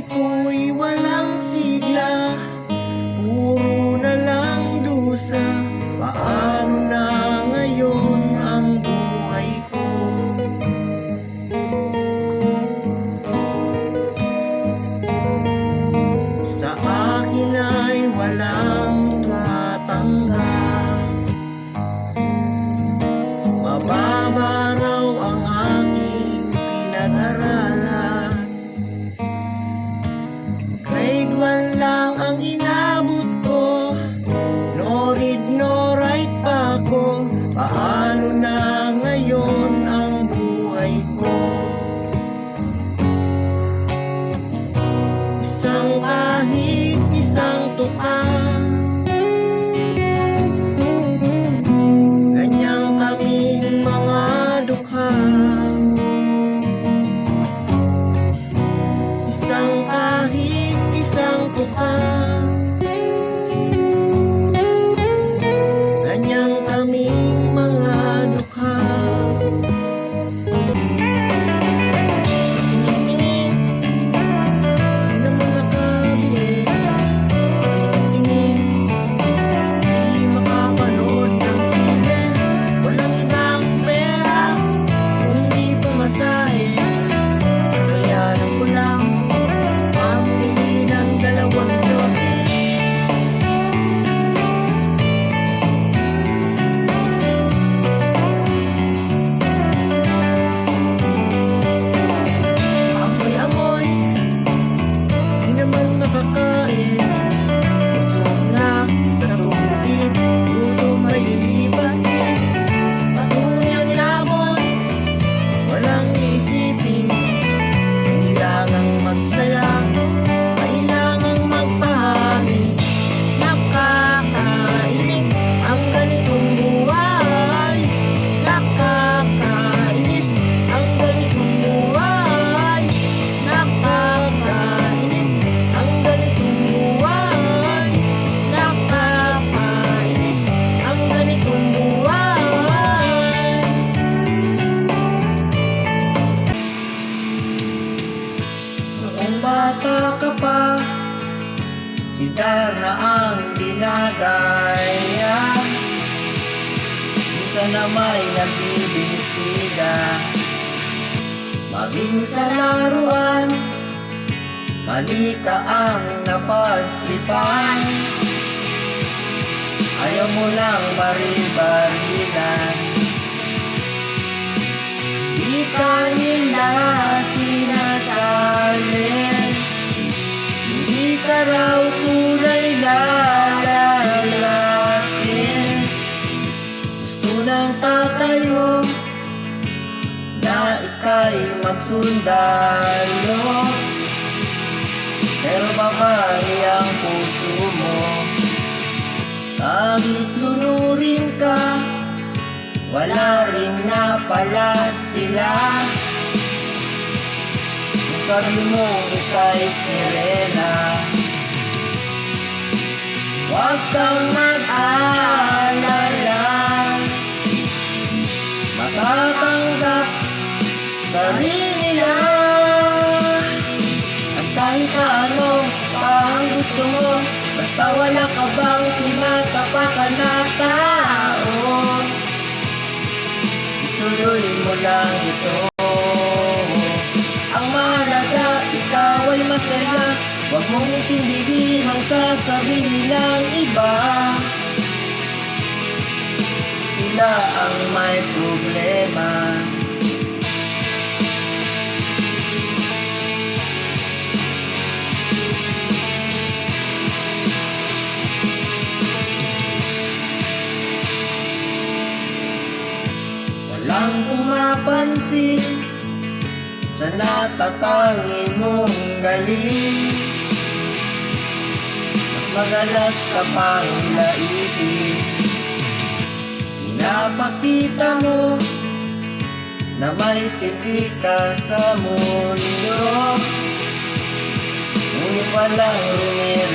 buhay ko'y walang sigla, puro na lang dusa. Paano na ngayon ang buhay ko? Sa akin ay walang tumatanggap, mababa raw ang aking pinag-aralan. Grade 1 lang ang inabot ko, no read no write pa ako. Paano na ngayon ang buhay ko? Isang kahig, isang tuka, ganyan kaming mga dukha. Isang kahig, isang tuka, ganyan kaming mga dukha. Tingin-tingin, di naman nakabili. Patingin-tingin, di makapanood ng sine. Walang ibang pera, kundi pamasahe. Kakayanan ko lang pambili ng 2 yosi. Amoy-amoy, di naman makakain. Busog na sa tubig, gutom ay lilibas din. Patuloy ang lamoy, walang isipin. Kailangang magsaya, kailangang magpahain. Nakakainip ang ganitong buhay, nakakainis ang ganitong buhay, nakakainip ang ganitong buhay, nakakainis ang ganitong buhay. Noong bata ka pa, si Dara ang dinagaya. Minsan na may nagbibistida, maging sa laruan, mali ka ang napagtripan. Ayaw mo lang maribarilan, di ka nila sinasalin. Hindi ka raw tunay na lalaki. Gusto ng tatay mo na ika'y magsundalo, pero babae ang puso mo. Kahit lunurin ka, wala rin na pala sila. Kung sabi mo ika'y sirena, huwag kang mag-alala, matatanggap ka rin nila. At kahit ano pa ang gusto mo, basta wala ka bang tinatapakan na tao, ituloy mo lang ito. Ang mahalaga, ikaw ay masaya. Huwag mong intindihin ang sasabihin ng iba. Sila ang may problema. Walang pumapansin sa natatangi mong galing. Mas magalas ka pang laipin. Pinapakita mo na may silbi ka sa mundo, ngunit walang rumira